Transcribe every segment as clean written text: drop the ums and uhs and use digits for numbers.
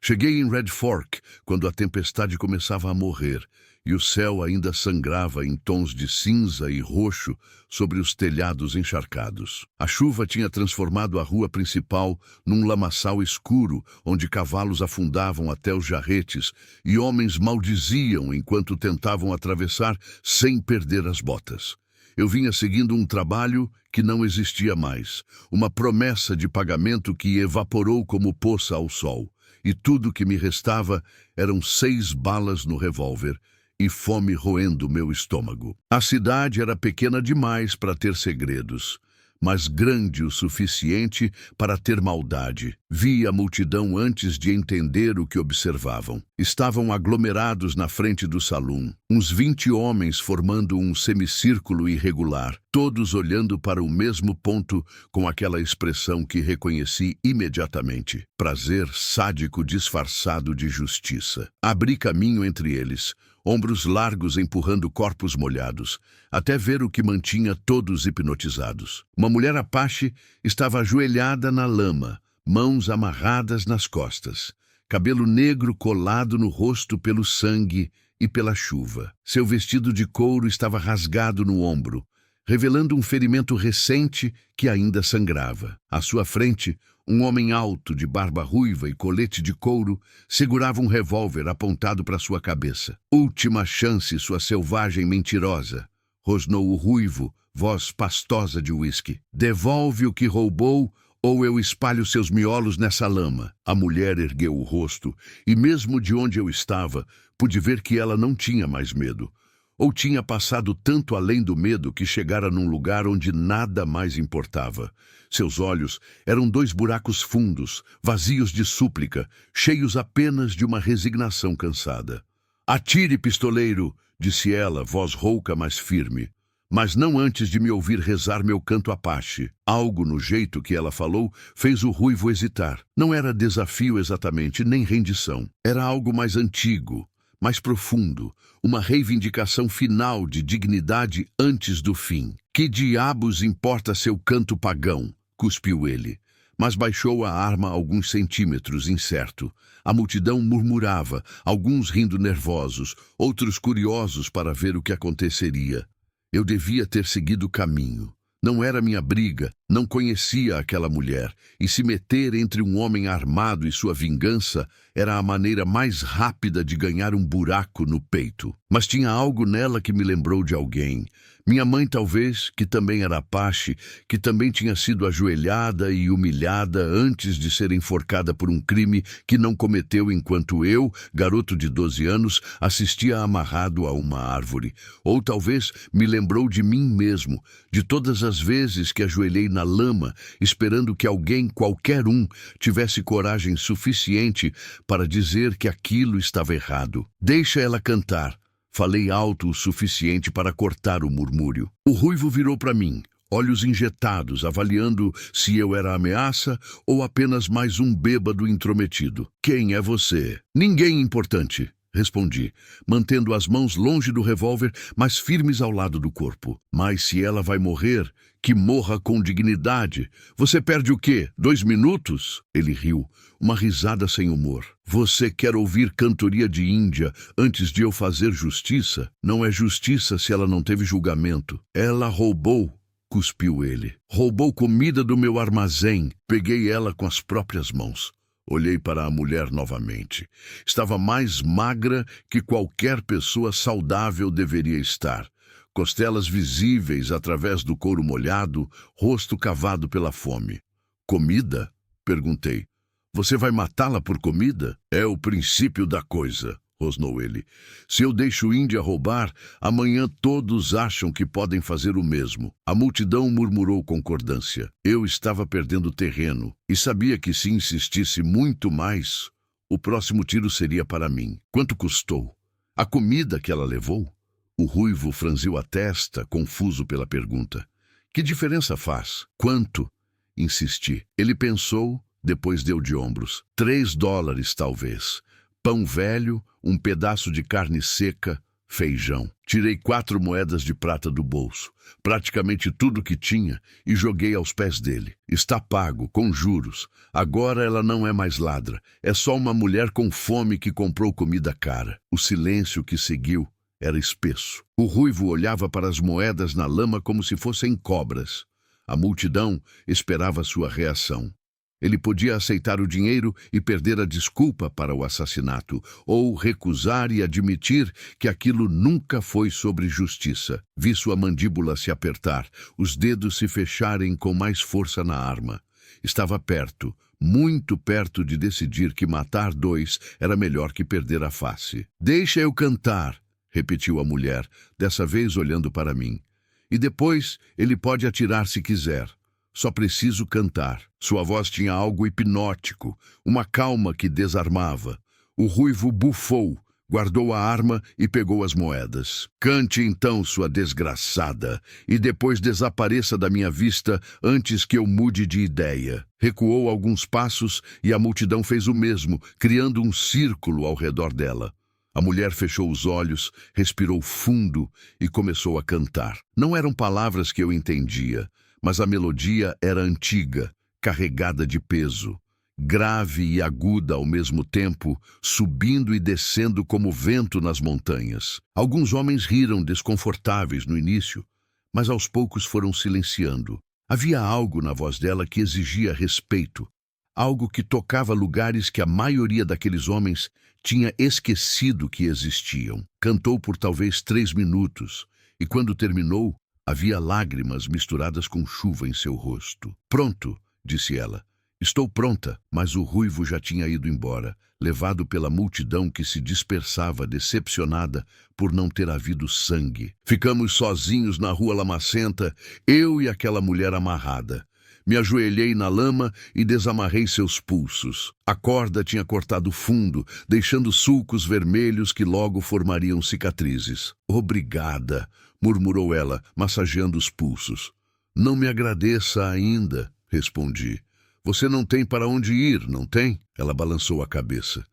Cheguei em Red Fork quando a tempestade começava a morrer e o céu ainda sangrava em tons de cinza e roxo sobre os telhados encharcados. A chuva tinha transformado a rua principal num lamaçal escuro, onde cavalos afundavam até os jarretes e homens maldiziam enquanto tentavam atravessar sem perder as botas. Eu vinha seguindo um trabalho que não existia mais, uma promessa de pagamento que evaporou como poça ao sol, e tudo que me restava eram 6 balas no revólver e fome roendo meu estômago. A cidade era pequena demais para ter segredos, mas grande o suficiente para ter maldade. Vi a multidão antes de entender o que observavam. Estavam aglomerados na frente do salão, uns 20 homens formando um semicírculo irregular, todos olhando para o mesmo ponto com aquela expressão que reconheci imediatamente. Prazer sádico disfarçado de justiça. Abri caminho entre eles, ombros largos empurrando corpos molhados, até ver o que mantinha todos hipnotizados. Uma mulher Apache estava ajoelhada na lama, mãos amarradas nas costas, cabelo negro colado no rosto pelo sangue e pela chuva. Seu vestido de couro estava rasgado no ombro, revelando um ferimento recente que ainda sangrava. À sua frente, um homem alto, de barba ruiva e colete de couro, segurava um revólver apontado para sua cabeça. Última chance, sua selvagem mentirosa, rosnou o ruivo, voz pastosa de uísque. Devolve o que roubou, ou eu espalho seus miolos nessa lama. A mulher ergueu o rosto, e mesmo de onde eu estava, pude ver que ela não tinha mais medo. Ou tinha passado tanto além do medo que chegara num lugar onde nada mais importava. Seus olhos eram 2 buracos fundos, vazios de súplica, cheios apenas de uma resignação cansada. Atire, pistoleiro, disse ela, voz rouca, mas firme. Mas não antes de me ouvir rezar meu canto Apache. Algo no jeito que ela falou fez o ruivo hesitar. Não era desafio exatamente, nem rendição. Era algo mais antigo, mais profundo, uma reivindicação final de dignidade antes do fim. Que diabos importa seu canto pagão? Cuspiu ele, mas baixou a arma alguns centímetros, incerto. A multidão murmurava, alguns rindo nervosos, outros curiosos para ver o que aconteceria. Eu devia ter seguido o caminho. Não era minha briga, não conhecia aquela mulher, e se meter entre um homem armado e sua vingança era a maneira mais rápida de ganhar um buraco no peito. Mas tinha algo nela que me lembrou de alguém. Minha mãe, talvez, que também era Apache, que também tinha sido ajoelhada e humilhada antes de ser enforcada por um crime que não cometeu enquanto eu, garoto de 12 anos, assistia amarrado a uma árvore. Ou talvez me lembrou de mim mesmo, de todas as vezes que ajoelhei na lama, esperando que alguém, qualquer um, tivesse coragem suficiente para dizer que aquilo estava errado. Deixa ela cantar. Falei alto o suficiente para cortar o murmúrio. O ruivo virou para mim, olhos injetados, avaliando se eu era ameaça ou apenas mais um bêbado intrometido. Quem é você? Ninguém importante, respondi, mantendo as mãos longe do revólver, mas firmes ao lado do corpo. Mas se ela vai morrer, que morra com dignidade. Você perde o quê? 2 minutos? Ele riu, uma risada sem humor. Você quer ouvir cantoria de Índia antes de eu fazer justiça? Não é justiça se ela não teve julgamento. Ela roubou, cuspiu ele. Roubou comida do meu armazém. Peguei ela com as próprias mãos. Olhei para a mulher novamente. Estava mais magra que qualquer pessoa saudável deveria estar. Costelas visíveis através do couro molhado, rosto cavado pela fome. Comida? Perguntei. Você vai matá-la por comida? É o princípio da coisa, rosnou ele. Se eu deixo Índia roubar, amanhã todos acham que podem fazer o mesmo. A multidão murmurou concordância. Eu estava perdendo terreno e sabia que se insistisse muito mais, o próximo tiro seria para mim. Quanto custou? A comida que ela levou? O ruivo franziu a testa, confuso pela pergunta. Que diferença faz? Quanto? Insisti. Ele pensou, depois deu de ombros. $3, talvez. Pão velho, um pedaço de carne seca, feijão. Tirei 4 moedas de prata do bolso, praticamente tudo que tinha, e joguei aos pés dele. Está pago, com juros. Agora ela não é mais ladra. É só uma mulher com fome que comprou comida cara. O silêncio que seguiu era espesso. O ruivo olhava para as moedas na lama como se fossem cobras. A multidão esperava sua reação. Ele podia aceitar o dinheiro e perder a desculpa para o assassinato, ou recusar e admitir que aquilo nunca foi sobre justiça. Vi sua mandíbula se apertar, os dedos se fecharem com mais força na arma. Estava perto, muito perto de decidir que matar 2 era melhor que perder a face. "Deixa eu cantar", repetiu a mulher, dessa vez olhando para mim. "E depois ele pode atirar se quiser. Só preciso cantar." Sua voz tinha algo hipnótico, uma calma que desarmava. O ruivo bufou, guardou a arma e pegou as moedas. "Cante então, sua desgraçada, e depois desapareça da minha vista antes que eu mude de ideia." Recuou alguns passos e a multidão fez o mesmo, criando um círculo ao redor dela. A mulher fechou os olhos, respirou fundo e começou a cantar. Não eram palavras que eu entendia, mas a melodia era antiga, carregada de peso, grave e aguda ao mesmo tempo, subindo e descendo como vento nas montanhas. Alguns homens riram desconfortáveis no início, mas aos poucos foram silenciando. Havia algo na voz dela que exigia respeito, algo que tocava lugares que a maioria daqueles homens tinha esquecido que existiam. Cantou por talvez 3 minutos, e quando terminou, havia lágrimas misturadas com chuva em seu rosto. "Pronto", disse ela. "Estou pronta." Mas o ruivo já tinha ido embora, levado pela multidão que se dispersava, decepcionada por não ter havido sangue. Ficamos sozinhos na rua lamacenta, eu e aquela mulher amarrada. Me ajoelhei na lama e desamarrei seus pulsos. A corda tinha cortado fundo, deixando sulcos vermelhos que logo formariam cicatrizes. "Obrigada", murmurou ela, massageando os pulsos. "Não me agradeça ainda", respondi. "Você não tem para onde ir, não tem?" Ela balançou a cabeça.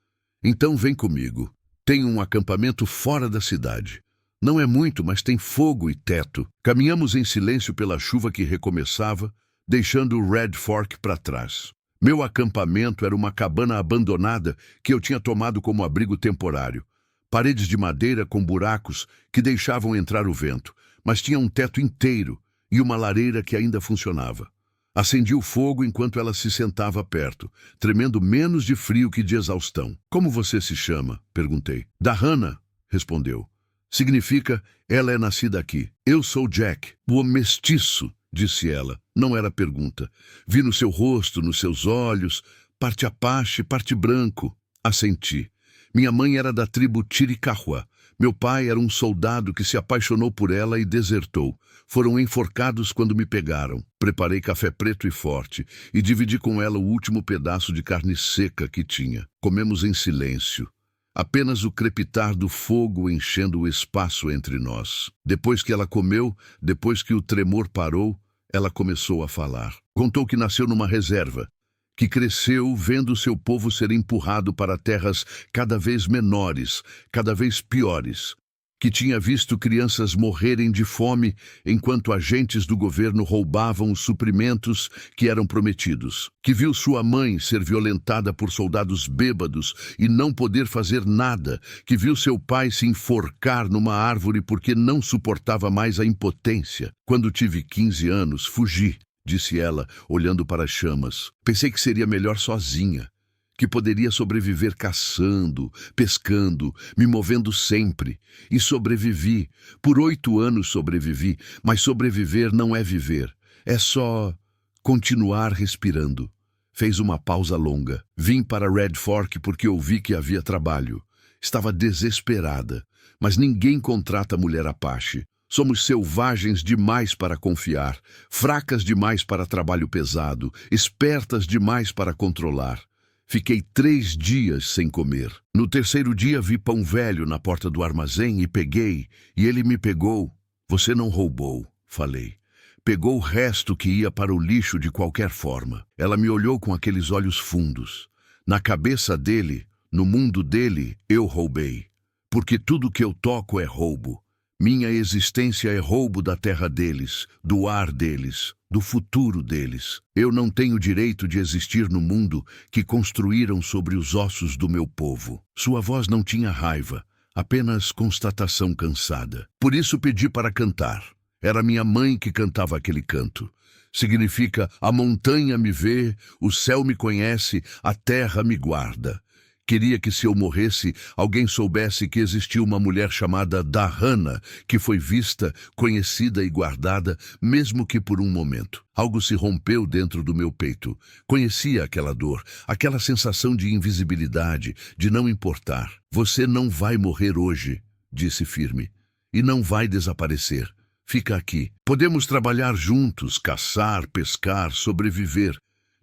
"Então vem comigo. Tem um acampamento fora da cidade. Não é muito, mas tem fogo e teto." Caminhamos em silêncio pela chuva que recomeçava, deixando o Red Fork para trás. Meu acampamento era uma cabana abandonada que eu tinha tomado como abrigo temporário. Paredes de madeira com buracos que deixavam entrar o vento, mas tinha um teto inteiro e uma lareira que ainda funcionava. Acendi o fogo enquanto ela se sentava perto, tremendo menos de frio que de exaustão. "Como você se chama?" perguntei. "Dahana", respondeu. "Significa, ela é nascida aqui." "Eu sou Jack, o mestiço", disse ela. Não era pergunta. Vi no seu rosto, nos seus olhos, parte Apache, parte branco. Assenti. Minha mãe era da tribo Chiricahua. Meu pai era um soldado que se apaixonou por ela e desertou. Foram enforcados quando me pegaram. Preparei café preto e forte e dividi com ela o último pedaço de carne seca que tinha. Comemos em silêncio. Apenas o crepitar do fogo enchendo o espaço entre nós. Depois que ela comeu, depois que o tremor parou, ela começou a falar. Contou que nasceu numa reserva, que cresceu vendo seu povo ser empurrado para terras cada vez menores, cada vez piores, que tinha visto crianças morrerem de fome enquanto agentes do governo roubavam os suprimentos que eram prometidos, que viu sua mãe ser violentada por soldados bêbados e não poder fazer nada, que viu seu pai se enforcar numa árvore porque não suportava mais a impotência. "Quando tive 15 anos, fugi", disse ela, olhando para as chamas. "Pensei que seria melhor sozinha, que poderia sobreviver caçando, pescando, me movendo sempre. E sobrevivi. Por 8 anos sobrevivi, mas sobreviver não é viver. É só continuar respirando." Fez uma pausa longa. "Vim para Red Fork porque ouvi que havia trabalho. Estava desesperada, mas ninguém contrata mulher Apache. Somos selvagens demais para confiar, fracas demais para trabalho pesado, espertas demais para controlar. Fiquei 3 dias sem comer. No 3º dia vi pão velho na porta do armazém e peguei, e ele me pegou." "Você não roubou", falei. "Pegou o resto que ia para o lixo de qualquer forma." Ela me olhou com aqueles olhos fundos. "Na cabeça dele, no mundo dele, eu roubei. porque tudo que eu toco é roubo. Minha existência é roubo da terra deles, do ar deles, do futuro deles. Eu não tenho direito de existir no mundo que construíram sobre os ossos do meu povo. Sua voz não tinha raiva, apenas constatação cansada. Por isso pedi para cantar. Era minha mãe que cantava aquele canto. Significa: a montanha me vê, o céu me conhece, a terra me guarda. Queria que, se eu morresse, alguém soubesse que existiu uma mulher chamada Dahana, que foi vista, conhecida e guardada, mesmo que por um momento. Algo se rompeu dentro do meu peito. Conhecia aquela dor, aquela sensação de invisibilidade, de não importar. Você não vai morrer hoje, disse firme, e não vai desaparecer. Fica aqui. Podemos trabalhar juntos, caçar, pescar, sobreviver.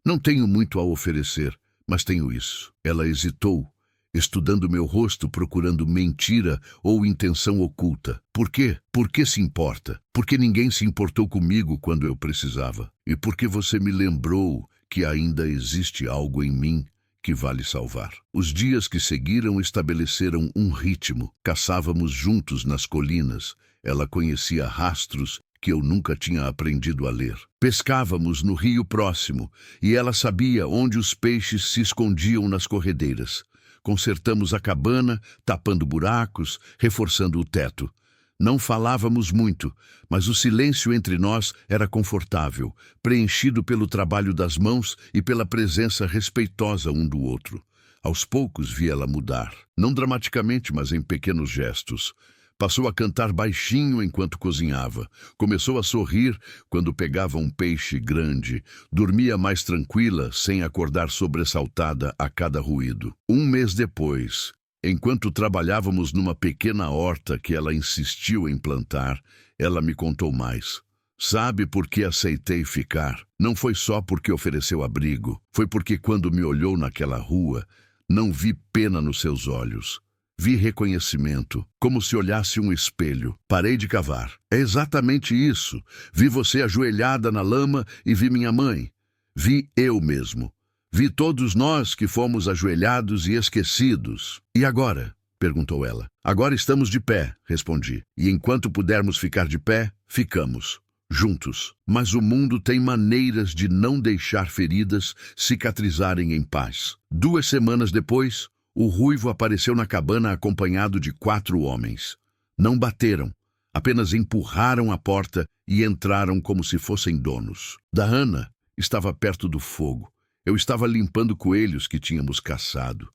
Não tenho muito a oferecer, mas tenho isso. Ela hesitou, estudando meu rosto, procurando mentira ou intenção oculta. Por quê? Por que se importa? Porque ninguém se importou comigo quando eu precisava. E porque você me lembrou que ainda existe algo em mim que vale salvar. Os dias que seguiram estabeleceram um ritmo. Caçávamos juntos nas colinas. Ela conhecia rastros que eu nunca tinha aprendido a ler. Pescávamos no rio próximo, e ela sabia onde os peixes se escondiam nas corredeiras. Consertamos a cabana, tapando buracos, reforçando o teto. Não falávamos muito, mas o silêncio entre nós era confortável, preenchido pelo trabalho das mãos e pela presença respeitosa um do outro. Aos poucos vi ela mudar, não dramaticamente, mas em pequenos gestos. Passou a cantar baixinho enquanto cozinhava. Começou a sorrir quando pegava um peixe grande. Dormia mais tranquila, sem acordar sobressaltada a cada ruído. Um mês depois, enquanto trabalhávamos numa pequena horta que ela insistiu em plantar, ela me contou mais. Sabe por que aceitei ficar? Não foi só porque ofereceu abrigo. Foi porque quando me olhou naquela rua, não vi pena nos seus olhos. Vi reconhecimento, como se olhasse um espelho. Parei de cavar. É exatamente isso. Vi você ajoelhada na lama e vi minha mãe. Vi eu mesmo. Vi todos nós que fomos ajoelhados e esquecidos. E agora? Perguntou ela. Agora estamos de pé, respondi. E enquanto pudermos ficar de pé, ficamos. Juntos. Mas o mundo tem maneiras de não deixar feridas cicatrizarem em paz. 2 semanas depois, o ruivo apareceu na cabana acompanhado de 4 homens. Não bateram, apenas empurraram a porta e entraram como se fossem donos. Dahana estava perto do fogo. Eu estava limpando coelhos que tínhamos caçado.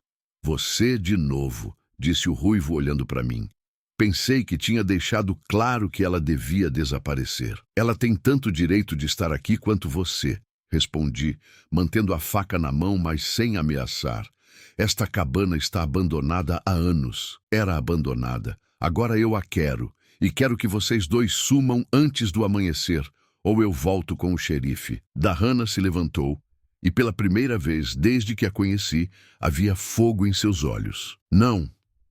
Você de novo, disse o ruivo olhando para mim. Pensei que tinha deixado claro que ela devia desaparecer. Ela tem tanto direito de estar aqui quanto você, respondi, mantendo a faca na mão, mas sem ameaçar. Esta cabana está abandonada há anos. Era abandonada. Agora eu a quero. E quero que vocês 2 sumam antes do amanhecer, ou eu volto com o xerife. Dahana se levantou, e pela primeira vez desde que a conheci, havia fogo em seus olhos. Não,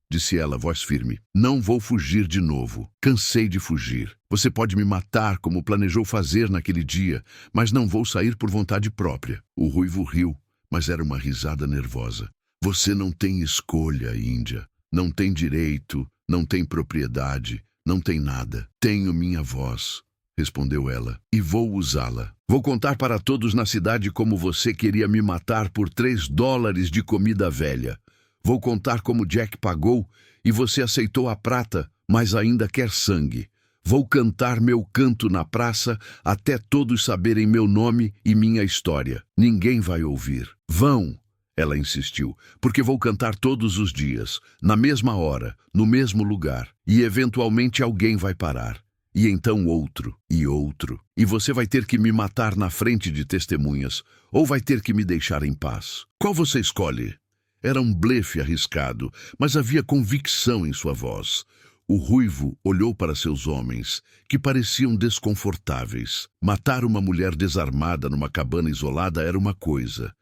disse ela, voz firme. Não vou fugir de novo. Cansei de fugir. Você pode me matar como planejou fazer naquele dia, mas não vou sair por vontade própria. O ruivo riu, mas era uma risada nervosa. Você não tem escolha, Índia. Não tem direito, não tem propriedade, não tem nada. Tenho minha voz, respondeu ela, e vou usá-la. Vou contar para todos na cidade como você queria me matar por $3 de comida velha. Vou contar como Jack pagou e você aceitou a prata, mas ainda quer sangue. Vou cantar meu canto na praça até todos saberem meu nome e minha história. Ninguém vai ouvir. Vão! Ela insistiu, porque vou cantar todos os dias, na mesma hora, no mesmo lugar, e eventualmente alguém vai parar. E então outro, e outro. E você vai ter que me matar na frente de testemunhas, ou vai ter que me deixar em paz. Qual você escolhe? Era um blefe arriscado, mas havia convicção em sua voz. O ruivo olhou para seus homens, que pareciam desconfortáveis. Matar uma mulher desarmada numa cabana isolada era uma coisa.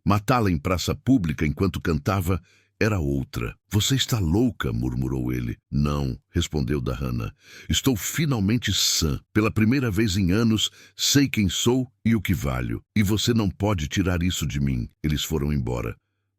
Matá-la em praça pública enquanto cantava era outra. Você está louca, murmurou ele. Não, respondeu Dahana. Estou finalmente sã. Pela primeira vez em anos, sei quem sou e o que valho. E você não pode tirar isso de mim. Eles foram embora.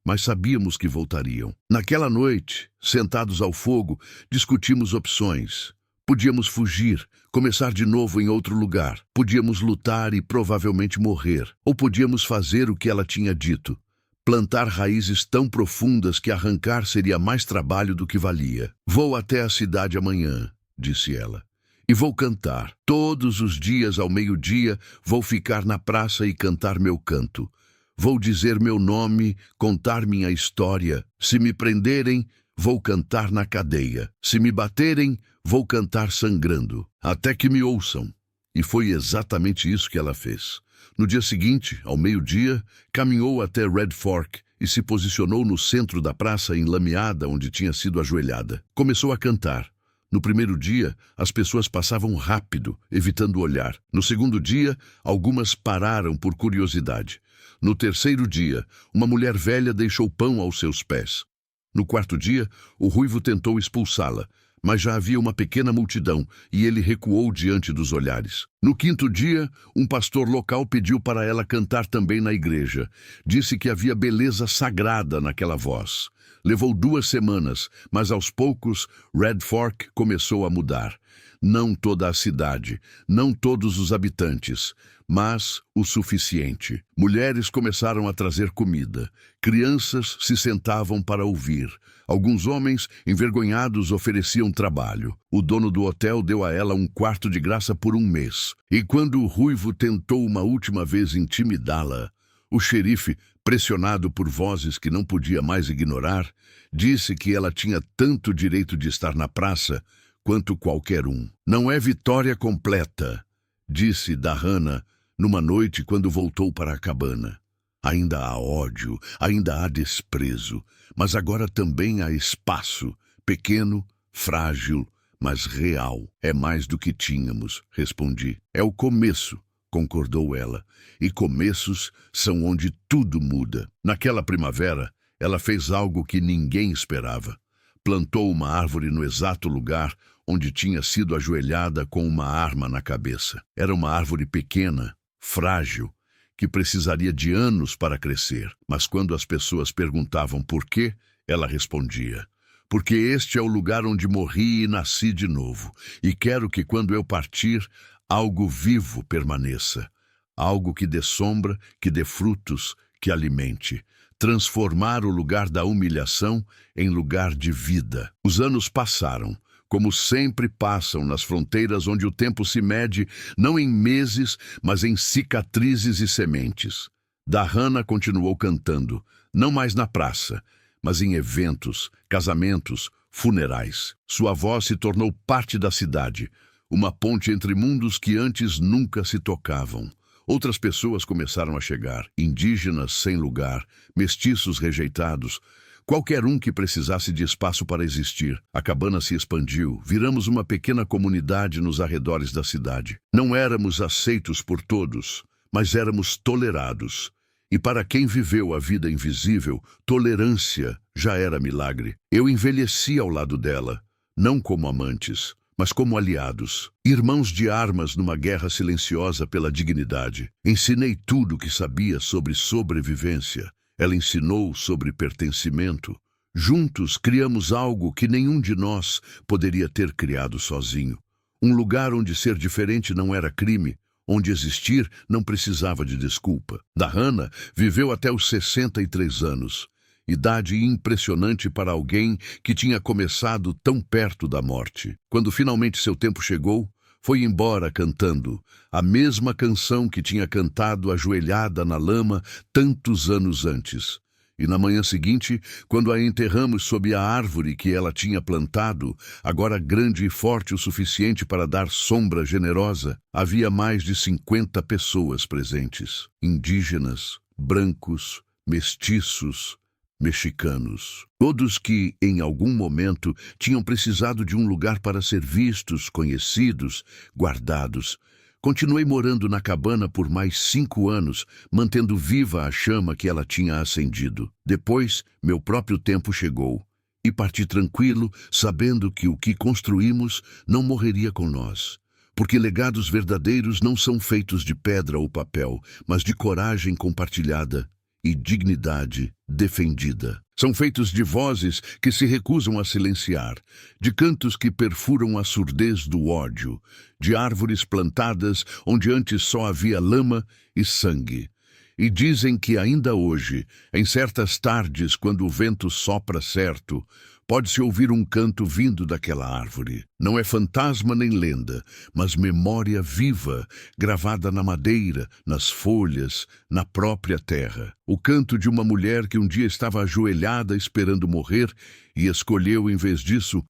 mas sabíamos que voltariam. Naquela noite, sentados ao fogo, discutimos opções. Podíamos fugir, começar de novo em outro lugar. Podíamos lutar e provavelmente morrer. Ou podíamos fazer o que ela tinha dito. Plantar raízes tão profundas que arrancar seria mais trabalho do que valia. Vou até a cidade amanhã, disse ela. E vou cantar. Todos os dias ao meio-dia vou ficar na praça e cantar meu canto. Vou dizer meu nome, contar minha história. Se me prenderem, vou cantar na cadeia. Se me baterem, vou cantar sangrando, até que me ouçam. E foi exatamente isso que ela fez. No dia seguinte, ao meio-dia, caminhou até Red Fork e se posicionou no centro da praça enlameada onde tinha sido ajoelhada. Começou a cantar. No primeiro dia, as pessoas passavam rápido, evitando olhar. No segundo dia, algumas pararam por curiosidade. No terceiro dia, uma mulher velha deixou pão aos seus pés. No quarto dia, o ruivo tentou expulsá-la, mas já havia uma pequena multidão e ele recuou diante dos olhares. No quinto dia, um pastor local pediu para ela cantar também na igreja. Disse que havia beleza sagrada naquela voz. Levou 2 semanas, mas aos poucos, Red Fork começou a mudar. Não toda a cidade, não todos os habitantes, mas o suficiente. Mulheres começaram a trazer comida. Crianças se sentavam para ouvir. Alguns homens, envergonhados, ofereciam trabalho. O dono do hotel deu a ela um quarto de graça por 1 mês. E quando o ruivo tentou uma última vez intimidá-la, o xerife, pressionado por vozes que não podia mais ignorar, disse que ela tinha tanto direito de estar na praça quanto qualquer um. Não é vitória completa, disse Dahana numa noite quando voltou para a cabana. Ainda há ódio, ainda há desprezo, mas agora também há espaço, pequeno, frágil, mas real. É mais do que tínhamos, respondi. É o começo, concordou ela, e começos são onde tudo muda. Naquela primavera, ela fez algo que ninguém esperava. Plantou uma árvore no exato lugar onde tinha sido ajoelhada com uma arma na cabeça. Era uma árvore pequena, frágil, que precisaria de anos para crescer. Mas quando as pessoas perguntavam por quê, ela respondia: porque este é o lugar onde morri e nasci de novo, e quero que quando eu partir, algo vivo permaneça, algo que dê sombra, que dê frutos, que alimente. Transformar o lugar da humilhação em lugar de vida. Os anos passaram, como sempre passam nas fronteiras onde o tempo se mede não em meses, mas em cicatrizes e sementes. Dahana continuou cantando, não mais na praça, mas em eventos, casamentos, funerais. Sua voz se tornou parte da cidade, uma ponte entre mundos que antes nunca se tocavam. Outras pessoas começaram a chegar, indígenas sem lugar, mestiços rejeitados, qualquer um que precisasse de espaço para existir. A cabana se expandiu, viramos uma pequena comunidade nos arredores da cidade. Não éramos aceitos por todos, mas éramos tolerados. E para quem viveu a vida invisível, tolerância já era milagre. Eu envelheci ao lado dela, não como amantes, mas como aliados, irmãos de armas numa guerra silenciosa pela dignidade. Ensinei tudo o que sabia sobre sobrevivência. Ela ensinou sobre pertencimento. Juntos criamos algo que nenhum de nós poderia ter criado sozinho. Um lugar onde ser diferente não era crime, onde existir não precisava de desculpa. Dahana viveu até os 63 anos. Idade impressionante para alguém que tinha começado tão perto da morte. Quando finalmente seu tempo chegou, foi embora cantando a mesma canção que tinha cantado ajoelhada na lama tantos anos antes. E na manhã seguinte, quando a enterramos sob a árvore que ela tinha plantado, agora grande e forte o suficiente para dar sombra generosa, havia mais de 50 pessoas presentes. Indígenas, brancos, mestiços, mexicanos. Todos que, em algum momento, tinham precisado de um lugar para ser vistos, conhecidos, guardados. Continuei morando na cabana por mais 5 anos, mantendo viva a chama que ela tinha acendido. Depois, meu próprio tempo chegou, e parti tranquilo, sabendo que o que construímos não morreria com nós. Porque legados verdadeiros não são feitos de pedra ou papel, mas de coragem compartilhada e dignidade defendida. São feitos de vozes que se recusam a silenciar, de cantos que perfuram a surdez do ódio, de árvores plantadas onde antes só havia lama e sangue. E dizem que ainda hoje, em certas tardes, quando o vento sopra certo, pode-se ouvir um canto vindo daquela árvore. Não é fantasma nem lenda, mas memória viva, gravada na madeira, nas folhas, na própria terra. O canto de uma mulher que um dia estava ajoelhada esperando morrer e escolheu, em vez disso,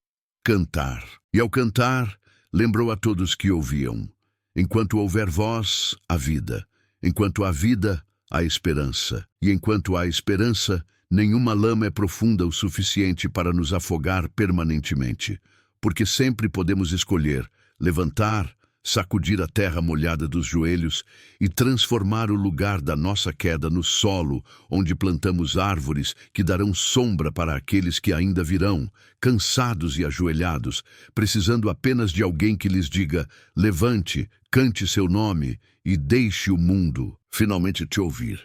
cantar. E ao cantar, lembrou a todos que ouviam: enquanto houver voz, há vida. Enquanto há vida, há esperança. E enquanto há esperança, nenhuma lama é profunda o suficiente para nos afogar permanentemente, porque sempre podemos escolher levantar, sacudir a terra molhada dos joelhos e transformar o lugar da nossa queda no solo, onde plantamos árvores que darão sombra para aqueles que ainda virão, cansados e ajoelhados, precisando apenas de alguém que lhes diga: levante, cante seu nome e deixe o mundo finalmente te ouvir.